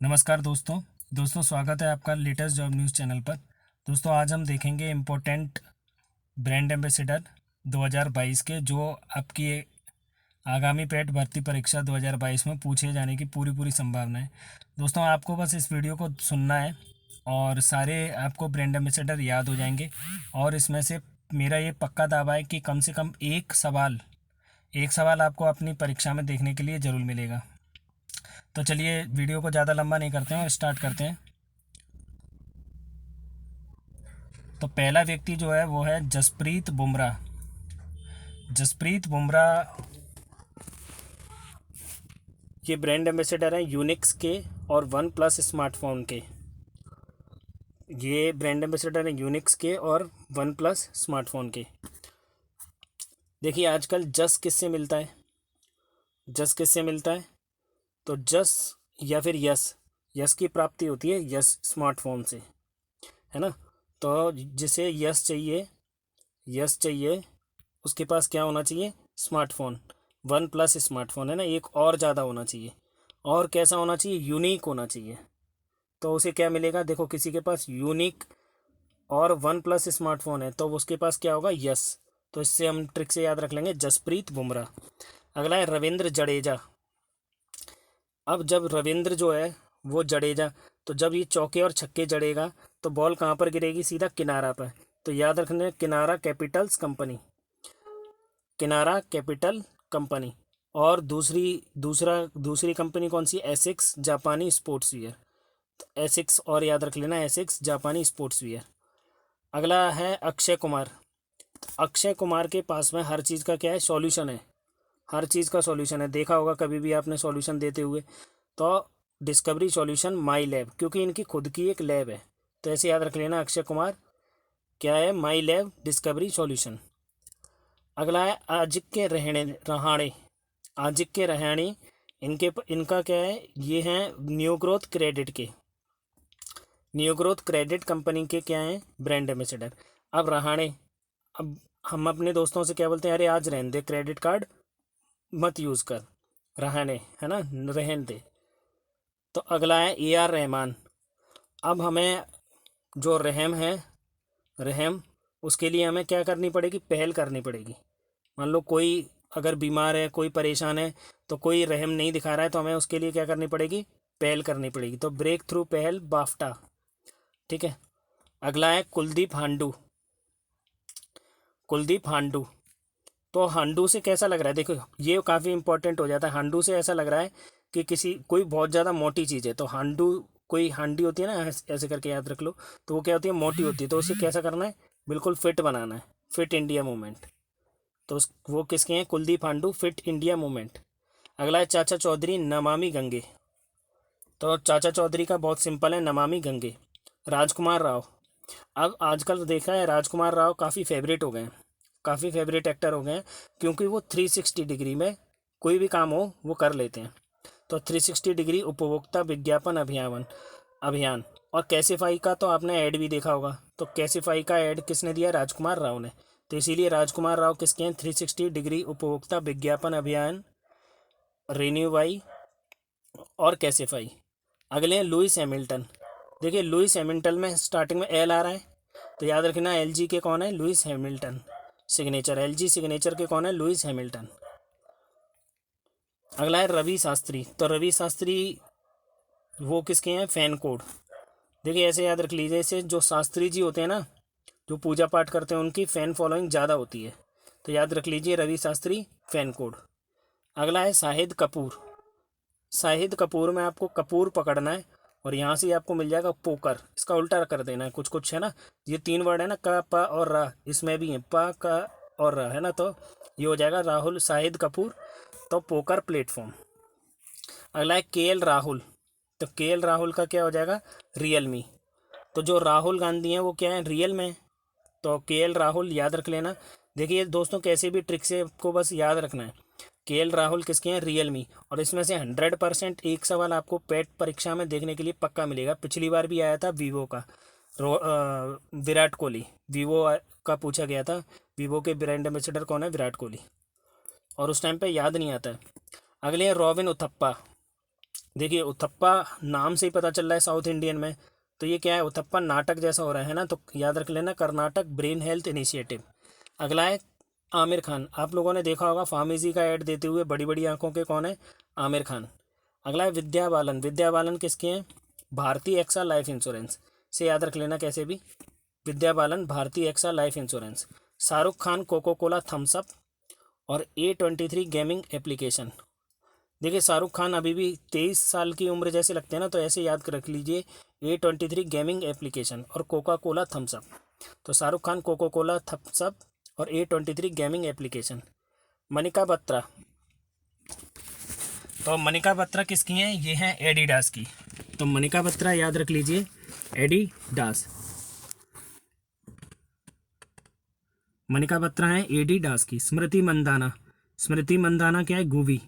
नमस्कार दोस्तों स्वागत है आपका लेटेस्ट जॉब न्यूज़ चैनल पर। दोस्तों आज हम देखेंगे इम्पोर्टेंट ब्रांड एम्बेसडर 2022 के, जो आपकी आगामी पेट भर्ती परीक्षा 2022 में पूछे जाने की पूरी पूरी संभावना है। दोस्तों आपको बस इस वीडियो को सुनना है और सारे आपको ब्रांड एम्बेसडर याद हो जाएंगे। और इसमें से मेरा ये पक्का दावा है कि कम से कम एक सवाल आपको अपनी परीक्षा में देखने के लिए ज़रूर मिलेगा। तो चलिए वीडियो को ज़्यादा लंबा नहीं करते हैं और स्टार्ट करते हैं। तो पहला व्यक्ति जो है वो है जसप्रीत बुमराह। जसप्रीत बुमराह ये ब्रांड एम्बेसडर हैं यूनिक्स के और वन प्लस स्मार्टफोन के। ये ब्रांड एम्बेसडर हैं यूनिक्स के और वन प्लस स्मार्टफोन के। देखिए आजकल जस किससे मिलता है? जस किससे मिलता है? तो जस या फिर यस, यस की प्राप्ति होती है यस स्मार्टफोन से, है ना। तो जिसे यस चाहिए उसके पास क्या होना चाहिए? स्मार्टफोन, वन प्लस स्मार्टफोन, है ना। एक और ज़्यादा होना चाहिए। और कैसा होना चाहिए? यूनिक होना चाहिए। तो उसे क्या मिलेगा? देखो किसी के पास यूनिक और वन प्लस स्मार्टफोन है तो उसके पास क्या होगा? यस। तो इससे हम ट्रिक से याद रख लेंगे जसप्रीत बुमराह। अगला है रविंद्र जडेजा। अब जब रविंद्र जो है वो जडेजा, तो जब ये चौके और छक्के जड़ेगा तो बॉल कहाँ पर गिरेगी? सीधा किनारा पर। तो याद रखना किनारा कैपिटल्स कंपनी, किनारा कैपिटल कंपनी। और दूसरी कंपनी कौन सी? एसिक्स जापानी स्पोर्ट्स वियर। तो एसिक्स और याद रख लेना, एसिक्स जापानी स्पोर्ट्स वियर। अगला है अक्षय कुमार। तो अक्षय कुमार के पास में हर चीज़ का क्या है? सॉल्यूशन है। हर चीज़ का सॉल्यूशन है। देखा होगा कभी भी आपने सॉल्यूशन देते हुए। तो डिस्कवरी सॉल्यूशन माई लैब, क्योंकि इनकी खुद की एक लैब है। तो ऐसे याद रख लेना अक्षय कुमार क्या है? माई लैब डिस्कवरी सॉल्यूशन। अगला है आजिक्य रहाणे। आजिक्य रहाणे, इनका क्या है? ये हैं न्यू ग्रोथ क्रेडिट के, न्यू ग्रोथ क्रेडिट कंपनी के क्या हैं? Brand ambassador. अब रहाणे, अब हम अपने दोस्तों से क्या बोलते हैं? अरे आज रहने दे, क्रेडिट कार्ड मत यूज़ कर, रहाणे, है ना, रहने दे। तो अगला है ए आर रहमान। अब हमें जो रहम है, रहम, उसके लिए हमें क्या करनी पड़ेगी? पहल करनी पड़ेगी। मान लो कोई अगर बीमार है, कोई परेशान है, तो कोई रहम नहीं दिखा रहा है, तो हमें उसके लिए क्या करनी पड़ेगी? पहल करनी पड़ेगी। तो ब्रेक थ्रू पहल बाफ्टा, ठीक है। अगला है कुलदीप हांडू। कुलदीप हांडू, तो हांडू से कैसा लग रहा है? देखो ये काफ़ी इंपॉर्टेंट हो जाता है। हांडू से ऐसा लग रहा है कि कोई बहुत ज़्यादा मोटी चीज़ है। तो हांडू, कोई हांडी होती है ना, ऐसे करके याद रख लो। तो वो क्या होती है? मोटी होती है। तो उसे कैसा करना है? बिल्कुल फिट बनाना है, फिट इंडिया मूवमेंट। तो वो किसके हैं? Kuldeep हांडू, fit India movement. अगला है चाचा चौधरी, नमामि गंगे। तो चाचा चौधरी का बहुत सिंपल है, नमामि गंगे। राजकुमार राव, अब आजकल देखा है राजकुमार राव काफ़ी फेवरेट हो गए हैं, काफ़ी फेवरेट एक्टर हो गए हैं, क्योंकि वो 360 डिग्री में कोई भी काम हो वो कर लेते हैं। तो 360 डिग्री उपभोक्ता विज्ञापन अभियान और कैसीफाई का तो आपने ऐड भी देखा होगा। तो कैसीफाई का ऐड किसने दिया? राजकुमार राव ने। तो इसीलिए राजकुमार राव किसके हैं? 360 डिग्री उपभोक्ता विज्ञापन अभियान, रिन्यूवाई और कैसीफाई। अगले हैं लुइस हैमिल्टन। देखिए लुइस हैमिल्टन में स्टार्टिंग में एल आ रहा है, तो याद रखना एलजी के कौन है? Lewis Hamilton. Signature, LG signature के कौन है? Lewis Hamilton. अगला है रवि शास्त्री। तो रवि शास्त्री वो किसके हैं? Fan code. देखिए ऐसे याद रख लीजिए, इसे जो शास्त्री जी होते हैं ना, जो पूजा पाठ करते हैं, उनकी फ़ैन फॉलोइंग ज़्यादा होती है। तो याद रख लीजिए रवि शास्त्री, फैन कोड। अगला है शाहिद कपूर। शाहिद कपूर में आपको कपूर पकड़ना है और यहाँ से आपको मिल जाएगा पोकर, इसका उल्टा कर देना है। कुछ कुछ है ना, ये तीन वर्ड है ना, क प और रा, इसमें भी है प क और रा, है ना। तो ये हो जाएगा राहुल शाहिद कपूर, तो पोकर प्लेटफॉर्म। अगला है के एल राहुल। तो के एल राहुल का क्या हो जाएगा? रियलमी। तो जो राहुल गांधी हैं वो क्या है? रियल में। तो के एल राहुल याद रख लेना। देखिए दोस्तों कैसे भी ट्रिक से आपको बस याद रखना है। के एल राहुल किसके हैं? रियलमी। और इसमें से 100% एक सवाल आपको पेट परीक्षा में देखने के लिए पक्का मिलेगा। पिछली बार भी आया था वीवो का, विराट कोहली, वीवो का पूछा गया था। वीवो के ब्रांड एम्बेसडर कौन है? विराट कोहली। और उस टाइम पे याद नहीं आता है। अगले हैं रॉबिन उथप्पा। देखिए उथप्पा नाम से ही पता चल रहा है साउथ इंडियन में, तो ये क्या है, उथप्पा नाटक जैसा हो रहा है ना, तो याद रख लेना कर्नाटक ब्रेन हेल्थ इनिशिएटिव। अगला है आमिर खान, आप लोगों ने देखा होगा फार्मेसी का ऐड देते हुए, बड़ी बड़ी आंखों के, कौन है, आमिर खान। अगला है विद्या बालन, विद्या बालन किसके हैं, भारतीय एक्सा लाइफ इंश्योरेंस से याद रख लेना कैसे भी, Vidya Balan Bharatiya AXA life insurance. Shahrukh Khan Coca Cola Thums Up और A23 गेमिंग एप्लीकेशन। देखिए शाहरुख खान अभी भी 23 साल की उम्र जैसे लगते हैं ना, तो ऐसे याद कर रख लीजिए, A23 गेमिंग एप्लीकेशन और कोका कोला थम्सअप। तो Shahrukh Khan Coca Cola Thums Up और A23 gaming application. Manika Batra, तो मनिका बत्रा किसकी हैं, ये हैं एडिडास की। तो मनिका बत्रा याद रख लीजिए, एडिडास, मनिका बत्रा है एडिडास की। स्मृति मंदाना, स्मृति मंदाना क्या है, गूवी,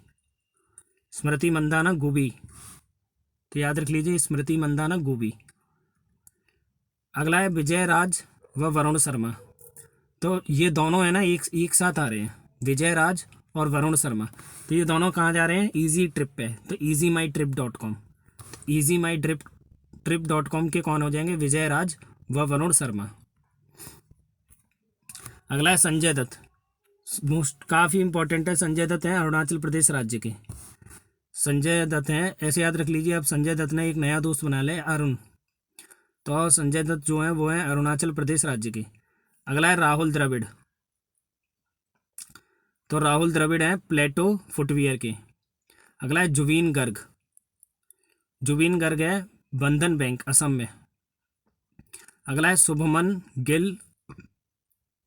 स्मृति मंदाना गूवी, तो याद रख लीजिए स्मृति मंदाना गूवी। अगला है विजय राज व वरुण शर्मा, तो ये दोनों है ना एक साथ आ रहे हैं, विजय राज और वरुण शर्मा। तो ये दोनों कहाँ जा रहे हैं, इजी ट्रिप पे, तो easyMyTrip.com, easyMyTrip.com के कौन हो जाएंगे, विजय राज व वरुण शर्मा। अगला है संजय दत्त, मोस्ट काफ़ी इंपॉर्टेंट है, संजय दत्त हैं अरुणाचल प्रदेश राज्य के, संजय दत्त हैं, ऐसे याद रख लीजिए। अब संजय दत्त ने एक नया दोस्त बना लिया अरुण, तो संजय दत्त जो है वो है अरुणाचल प्रदेश राज्य के। अगला है राहुल द्रविड़, तो राहुल द्रविड़ है प्लेटो फुटवियर के। अगला है जुबीन गर्ग, जुबीन गर्ग है बंधन बैंक असम में। अगला है शुभमन गिल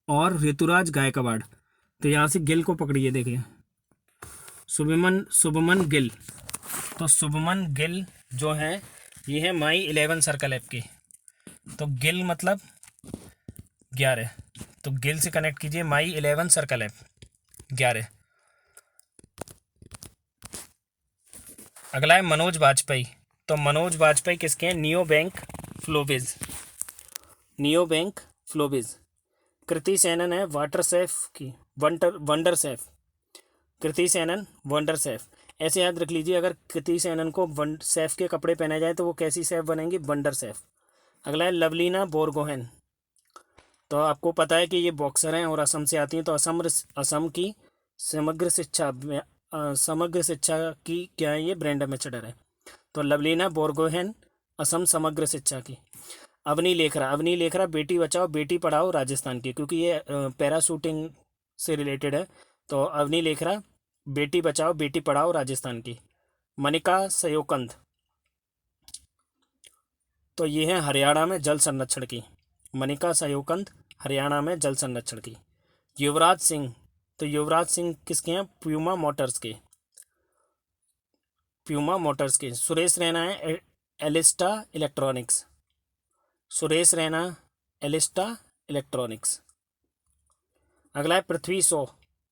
और ऋतुराज गायकवाड़, तो यहाँ से गिल को पकड़िए, देखिए शुभमन गिल, तो शुभमन गिल जो है ये है My11 सर्कल ऐप के, तो गिल मतलब 11, तो गिल से कनेक्ट कीजिए My11 सर्कल ऐप 11। अगला है मनोज वाजपेयी, तो मनोज वाजपेयी किसके हैं, neo bank फ्लोबिज, neo bank फ्लोबिज। Kriti Sanon है वाटर सेफ की, wonder safe, Kriti Sanon wonder safe, ऐसे याद रख लीजिए। अगर कृति सेनन को सेफ के कपड़े पहने जाए तो वो कैसी सेफ बनेंगी, वंडर सेफ। अगला है लवलीना बोरगोहेन, तो आपको पता है कि ये बॉक्सर हैं और असम से आती हैं, तो असम की समग्र शिक्षा समग्र शिक्षा की क्या है, ये ब्रांड एम्बेसडर है। तो लवलीना बोरगोहेन असम समग्र शिक्षा की। अवनी लेखरा, अवनी लेखरा बेटी बचाओ बेटी पढ़ाओ राजस्थान की, क्योंकि ये पैराशूटिंग से रिलेटेड है, तो अवनी लेखरा बेटी बचाओ बेटी पढ़ाओ राजस्थान की। मनिका सयोकंद, तो ये है हरियाणा में जल संरक्षण की, मनिका सयोकंद हरियाणा में जल संरक्षण की। युवराज सिंह, तो युवराज सिंह किसके हैं, प्यूमा मोटर्स के, प्यूमा मोटर्स के। सुरेश रैना है Elista Electronics, Suresh Raina Elista Electronics. अगला है पृथ्वी शो,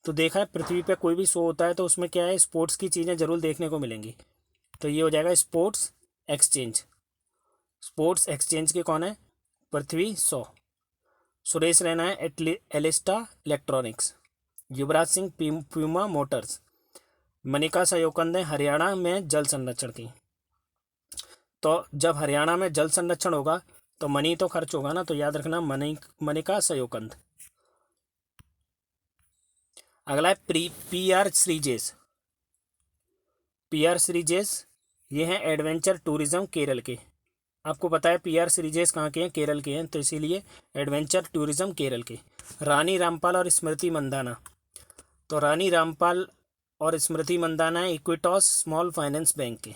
तो देखा है पृथ्वी पे कोई भी शो होता है तो उसमें क्या है, स्पोर्ट्स की चीज़ें जरूर देखने को मिलेंगी, तो ये हो जाएगा स्पोर्ट्स एक्सचेंज, स्पोर्ट्स एक्सचेंज के कौन है, पृथ्वी शो। सुरेश रैना है Elista electronics, Yuvraj Singh Puma Motors, Manika सयोकंद है हरियाणा में जल संरक्षण की। तो जब हरियाणा में जल संरक्षण होगा तो मनी तो खर्च होगा ना, तो याद रखना मनिका सयोकंद। अगला है PR श्रीजेश, PR श्रीजेश ये हैं एडवेंचर टूरिज्म केरल के। आपको पता है PR श्रीजेश कहाँ के हैं, केरल के हैं, तो इसीलिए एडवेंचर टूरिज्म केरल के। रानी रामपाल और स्मृति मंदाना, तो रानी रामपाल और स्मृति मंदाना है इक्विटॉस स्मॉल फाइनेंस बैंक के।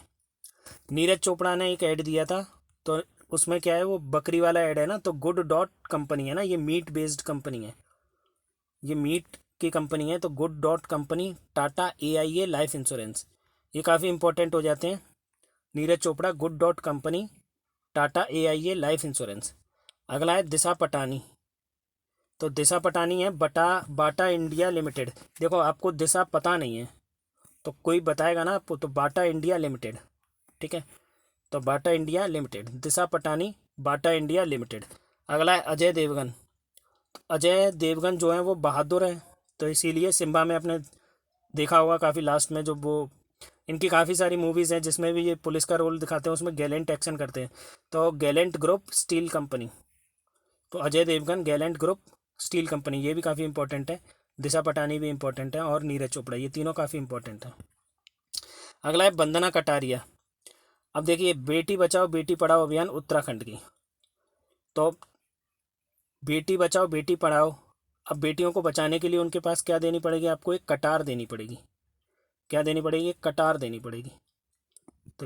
नीरज चोपड़ा ने एक ऐड दिया था, तो उसमें क्या है, वो बकरी वाला ऐड है ना, तो गुड डॉट कंपनी है ना, ये मीट बेस्ड कंपनी है, ये मीट की कंपनी है, तो good dot company, Tata AIA life insurance, ये काफ़ी इंपॉर्टेंट हो जाते हैं। Neeraj Chopra good dot company, Tata AIA life insurance. अगला है दिशा पटानी, तो दिशा पटानी है बाटा इंडिया लिमिटेड। देखो आपको दिशा पता नहीं है तो कोई बताएगा ना आपको, तो बाटा इंडिया लिमिटेड, ठीक है, तो बाटा इंडिया लिमिटेड, दिशा पटानी बाटा इंडिया लिमिटेड। अगला है अजय देवगन, अजय देवगन जो है वो बहादुर है, तो इसीलिए सिम्बा में आपने देखा होगा काफ़ी लास्ट में जो वो इनकी काफ़ी सारी मूवीज़ हैं जिसमें भी ये पुलिस का रोल दिखाते हैं, उसमें गैलेंट एक्शन करते हैं। तो गैलेंट ग्रुप स्टील कंपनी, तो Ajay Devgan Gallant group steel company, ये भी काफ़ी इंपॉर्टेंट है। दिशा पटानी भी इंपॉर्टेंट है और नीरज चोपड़ा, ये तीनों काफ़ी इंपॉर्टेंट है। अगला है वंदना कटारिया। अब देखिए, बेटी बचाओ बेटी पढ़ाओ अभियान उत्तराखंड की। तो बेटी बचाओ बेटी पढ़ाओ, अब बेटियों को बचाने के लिए उनके पास क्या देनी पड़ेगी, आपको एक कटार देनी पड़ेगी। क्या देनी पड़ेगी, एक कटार देनी पड़ेगी। तो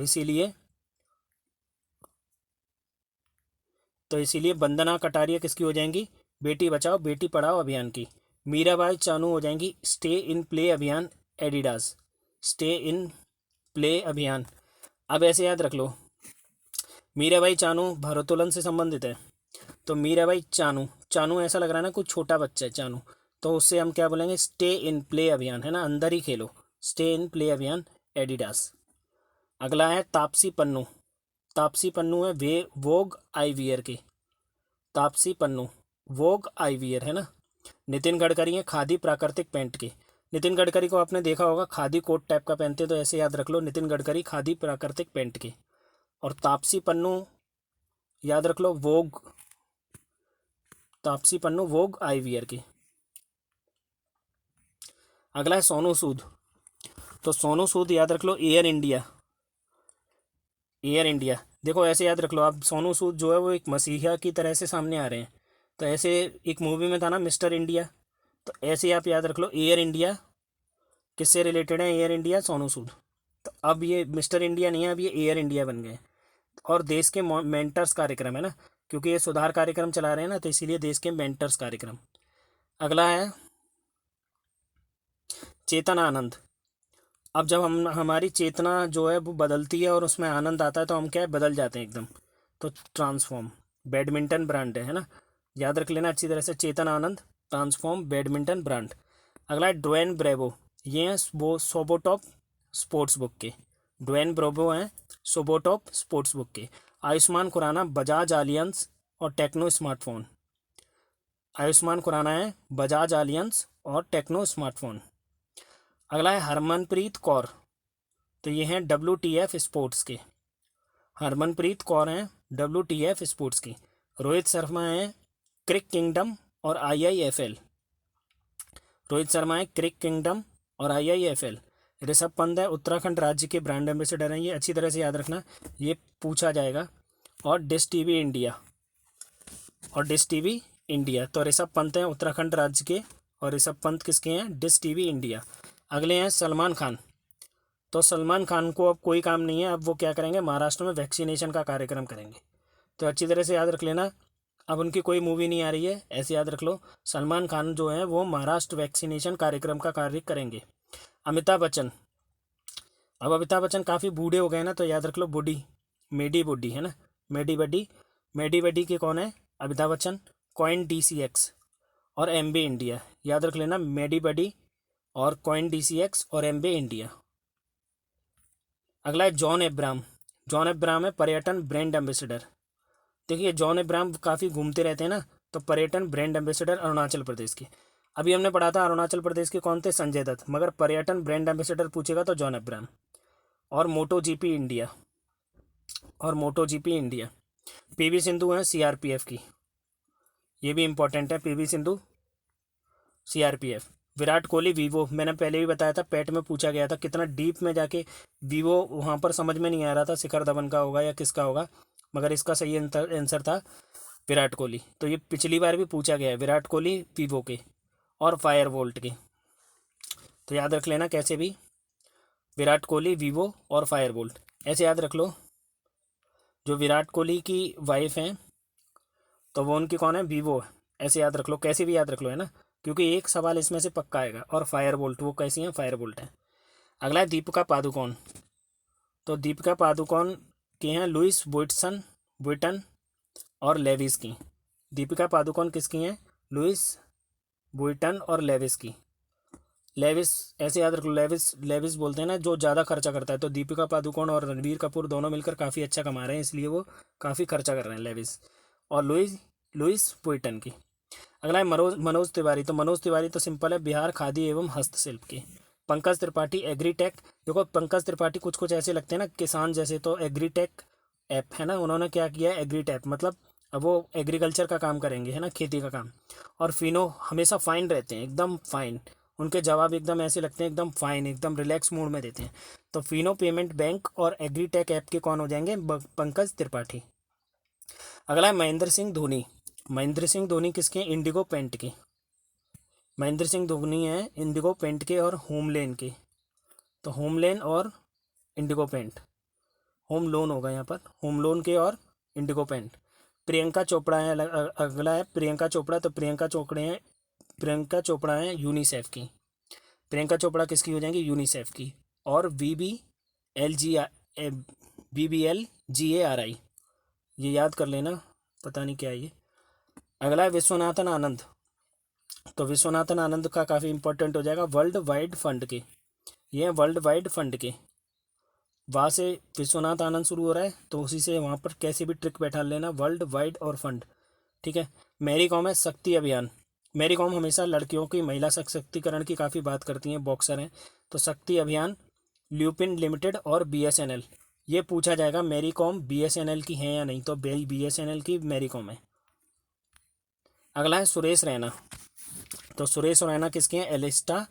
इसीलिए वंदना कटारिया किसकी हो जाएंगी, बेटी बचाओ बेटी पढ़ाओ अभियान की। मीराबाई चानू हो जाएंगी स्टे इन प्ले अभियान एडिडास, स्टे इन प्ले अभियान। अब ऐसे याद रख लो, मीराबाई चानू भारोत्तोलन से संबंधित है, तो मीराबाई चानू, चानू ऐसा लग रहा है ना कुछ छोटा बच्चा है चानू, तो उससे हम क्या बोलेंगे, स्टे इन प्ले अभियान, है ना, अंदर ही खेलो, स्टे इन प्ले अभियान एडिडास। अगला है तापसी पन्नू। तापसी पन्नू है वे वोग आईवियर के, तापसी पन्नू वोग आईवियर, है ना। नितिन गडकरी है खादी प्राकृतिक पेंट के। नितिन गडकरी को आपने देखा होगा खादी कोट टाइप का पहनते, तो ऐसे याद रख लो, नितिन गडकरी खादी प्राकृतिक पेंट के। और तापसी पन्नू याद रख लो वोग, तापसी पन्नू वोग आईवियर के। अगला है सोनू सूद। तो सोनू सूद याद रख लो एयर इंडिया, एयर इंडिया। देखो ऐसे याद रख लो आप, सोनू सूद जो है वो एक मसीहा की तरह से सामने आ रहे हैं। तो ऐसे एक मूवी में था ना मिस्टर इंडिया, तो ऐसे आप याद रख लो एयर इंडिया किससे रिलेटेड है, एयर इंडिया सोनू सूद। तो अब ये मिस्टर इंडिया नहीं है, अब ये एयर इंडिया बन गए। और देश के मेंटर्स कार्यक्रम है ना, क्योंकि ये सुधार कार्यक्रम चला रहे हैं ना, तो इसीलिए देश के मेंटर्स कार्यक्रम। अगला है चेतन आनंद। अब जब हम हमारी चेतना जो है वो बदलती है और उसमें आनंद आता है, तो हम क्या है, बदल जाते हैं एकदम। तो ट्रांसफॉर्म बैडमिंटन ब्रांड है ना, याद रख लेना अच्छी तरह से, Chetan Anand transform badminton brand. अगला है ड्वेन ब्रेवो, ये हैं वो सोबोटॉप स्पोर्ट्स बुक के, ड्वेन ब्रेवो हैं सोबोटॉप स्पोर्ट्स बुक के। आयुष्मान खुराना बजाज आलियंस और टेक्नो स्मार्टफोन, आयुष्मान खुराना है बजाज आलियंस और टेक्नो स्मार्टफोन। अगला है हरमनप्रीत कौर, तो ये हैं WTF स्पोर्ट्स के, हरमनप्रीत कौर हैं WTF स्पोर्ट्स की। रोहित शर्मा हैं क्रिक किंगडम और IIFL, रोहित शर्मा है क्रिक किंगडम और IIFL। ऋषभ पंत है उत्तराखंड राज्य के ब्रांड एम्बेसडर हैं, ये अच्छी तरह से याद रखना, ये पूछा जाएगा। और डिश टीवी इंडिया, और डिश टीवी इंडिया, तो ऋषभ पंत हैं उत्तराखंड राज्य के और ऋषभ पंत किसके हैं, डिश टीवी इंडिया। अगले हैं सलमान खान। तो सलमान खान को अब कोई काम नहीं है, अब वो क्या करेंगे, महाराष्ट्र में वैक्सीनेशन का कार्यक्रम करेंगे। तो अच्छी तरह से याद रख लेना, अब उनकी कोई मूवी नहीं आ रही है, ऐसे याद रख लो, सलमान खान जो है वो महाराष्ट्र वैक्सीनेशन कार्यक्रम का कार्य करेंगे। अमिताभ बच्चन, अब अमिताभ बच्चन काफ़ी बूढ़े हो गए ना, तो याद रख लो बुडी, मेडी बुडी, है ना, मेडी बडी, मेडी बडी के कौन है, अमिताभ बच्चन। कॉइन DCX और MB इंडिया, याद रख लेना, मेडी बडी और कॉइन DCX और MB इंडिया। अगला है जॉन एब्राम। जॉन एब्राम है पर्यटन ब्रांड एम्बेसडर। देखिए जॉन एब्राम काफ़ी घूमते रहते हैं ना, तो पर्यटन ब्रांड एम्बेसडर अरुणाचल प्रदेश के। अभी हमने पढ़ा था अरुणाचल प्रदेश के कौन थे, संजय दत्त, मगर पर्यटन ब्रांड एम्बेसडर पूछेगा तो जॉन एब्राम। और MotoGP इंडिया, और MotoGP इंडिया, PV सिंधु हैं CRPF की, ये भी इंपॉर्टेंट है, PV Sindhu CRPF। Virat Kohli Vivo, मैंने पहले भी बताया था, पेट में पूछा गया था, कितना डीप में जाके वीवो, वहाँ पर समझ में नहीं आ रहा था शिखर धवन का होगा या किसका होगा, मगर इसका सही आंसर था विराट कोहली। तो ये पिछली बार भी पूछा गया है, विराट कोहली वीवो के और फायर वोल्ट के। तो याद रख लेना कैसे भी, विराट कोहली वीवो और फायर वोल्ट, ऐसे याद रख लो। जो विराट कोहली की वाइफ हैं तो वो उनकी कौन है, वीवो, ऐसे याद रख लो, कैसे भी याद रख लो, है ना, क्योंकि एक सवाल इसमें से पक्का आएगा। और फायर वोल्ट, वो कैसी हैं, फायर वोल्ट है। अगला है दीपिका पादुकोण। तो दीपिका पादुकोण के हैं लुइस बुइटन और लेविस की। दीपिका पादुकोण किसकी हैं, लुइस बुइटन और लेविस की। लेविस ऐसे याद रख लो, लेविस बोलते हैं ना जो ज़्यादा खर्चा करता है, तो दीपिका पादुकोण और रणबीर कपूर दोनों मिलकर काफ़ी अच्छा कमा रहे हैं, इसलिए वो काफ़ी खर्चा कर रहे हैं, लेविस। और लुइस बुइटन की। अगला है मनोज तिवारी। तो मनोज तिवारी तो सिंपल है, बिहार खादी एवं हस्तशिल्प की। पंकज त्रिपाठी एग्रीटेक। देखो पंकज त्रिपाठी कुछ कुछ ऐसे लगते हैं ना किसान जैसे, तो एग्रीटेक ऐप है ना, उन्होंने क्या किया है एग्रीटेक, मतलब अब वो एग्रीकल्चर का काम करेंगे है ना, खेती का काम। और फिनो हमेशा फाइन रहते हैं, एकदम फाइन, उनके जवाब एकदम ऐसे लगते हैं एकदम फाइन, एकदम रिलैक्स मूड में देते हैं। तो फिनो पेमेंट बैंक और एग्रीटेक ऐप के कौन हो जाएंगे, पंकज त्रिपाठी। अगला है महेंद्र सिंह धोनी। महेंद्र सिंह धोनी किसके हैं, इंडिगो पेंट के। महेंद्र सिंह धोनी है इंडिगो पेंट के और होमलेन के। तो होमलेन और इंडिगो पेंट, होम लोन होगा यहाँ पर, होम लोन के और इंडिगो पेंट। प्रियंका चोपड़ा है अगला है प्रियंका चोपड़ा। तो प्रियंका चोपड़ा है यूनिसेफ की। प्रियंका चोपड़ा किसकी हो जाएंगी, यूनिसेफ की। और VBLGARI, ये याद कर लेना, पता नहीं क्या है ये। अगला है विश्वनाथन आनंद। तो विश्वनाथन आनंद का काफ़ी इंपॉर्टेंट हो जाएगा, वर्ल्ड वाइड फंड के, ये है वर्ल्ड वाइड फंड के। वहाँ से विश्वनाथ आनंद शुरू हो रहा है, तो उसी से वहाँ पर कैसे भी ट्रिक बैठा लेना, वर्ल्ड वाइड और फंड, ठीक है। मैरी कॉम है शक्ति अभियान। मैरी कॉम हमेशा लड़कियों की महिला सशक्तिकरण की काफ़ी बात करती हैं, बॉक्सर हैं। तो शक्ति अभियान, ल्यूपिन लिमिटेड और BSNL। ये पूछा जाएगा मैरी कॉम BSNL की है या नहीं, तो BSNL की मैरी कॉम है। अगला है सुरेश रैना। तो सुरेश रैना किसके हैं, एलिस्टा,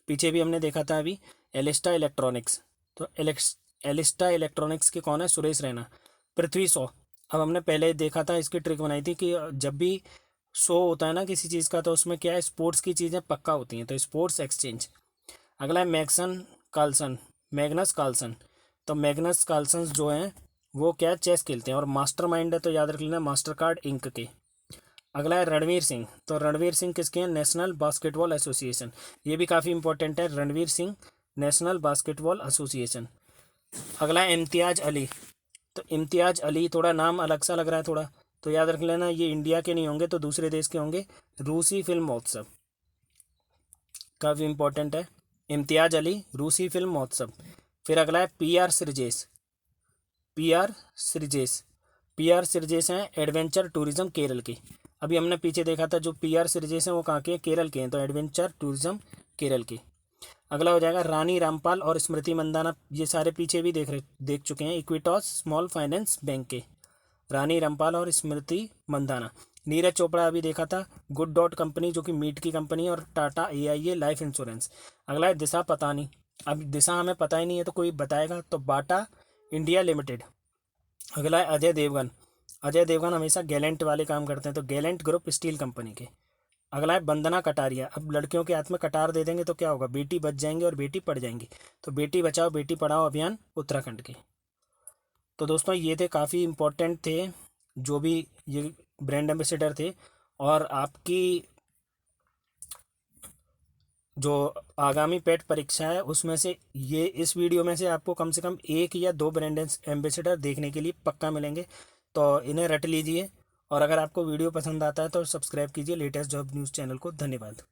पीछे भी हमने देखा था अभी, एलिस्टा इलेक्ट्रॉनिक्स। तो एलिस्टा इलेक्ट्रॉनिक्स के कौन है, सुरेश रैना। पृथ्वी शॉ, अब हमने पहले देखा था, इसकी ट्रिक बनाई थी कि जब भी शो होता है ना किसी चीज़ का, तो उसमें क्या है, स्पोर्ट्स की चीज़ें पक्का होती हैं, तो स्पोर्ट्स एक्सचेंज। अगला है मैग्नस कार्लसन। तो मैग्नस कार्लसन जो हैं वो क्या चेस खेलते हैं और मास्टरमाइंड है, तो याद रख लेना मास्टर कार्ड इंक के। अगला है रणवीर सिंह। तो रणवीर सिंह किसके हैं, नेशनल बास्केटबॉल एसोसिएशन। ये भी काफ़ी इंपॉर्टेंट है, Ranveer Singh national basketball association. अगला है इम्तियाज़ अली। तो इम्तियाज़ अली, थोड़ा नाम अलग सा लग रहा है थोड़ा, तो याद रख लेना ये इंडिया के नहीं होंगे, तो दूसरे देश के होंगे, रूसी फिल्म महोत्सव, काफ़ी इंपॉर्टेंट है, इम्तियाज़ अली रूसी फिल्म महोत्सव। फिर अगला है PR श्रीजेश। PR श्रीजेश हैं एडवेंचर टूरिज्म केरल की। अभी हमने पीछे देखा था जो PR श्रीजेश हैं वो कहाँ के हैं, केरल के हैं, तो एडवेंचर टूरिज्म केरल की। अगला हो जाएगा रानी रामपाल और स्मृति मंदाना, ये सारे पीछे भी देख चुके हैं, इक्विटॉस स्मॉल फाइनेंस बैंक के, रानी रामपाल और स्मृति मंदाना। नीरज चोपड़ा अभी देखा था, गुड डॉट कंपनी जो कि मीट की कंपनी, और टाटा AIA लाइफ इंश्योरेंस। अगला है दिशा पतानी। अब दिशा हमें पता ही नहीं है, तो कोई बताएगा, तो बाटा इंडिया लिमिटेड। अगला है अजय देवगन। अजय देवगन हमेशा गैलेंट वाले काम करते हैं, तो गैलेंट ग्रुप स्टील कंपनी के। अगला है वंदना कटारिया। अब लड़कियों के हाथ में कटार दे देंगे तो क्या होगा, बेटी बच जाएंगी और बेटी पढ़ जाएंगी, तो बेटी बचाओ बेटी पढ़ाओ अभियान उत्तराखंड के। तो दोस्तों ये थे काफ़ी इम्पोर्टेंट थे जो भी ये ब्रांड एम्बेसडर थे, और आपकी जो आगामी पेट परीक्षा है उसमें से ये इस वीडियो में से आपको कम से कम 1 या 2 ब्रांड एम्बेसडर देखने के लिए पक्का मिलेंगे, तो इन्हें रट लीजिए। और अगर आपको वीडियो पसंद आता है तो सब्सक्राइब कीजिए लेटेस्ट जॉब न्यूज़ चैनल को। धन्यवाद।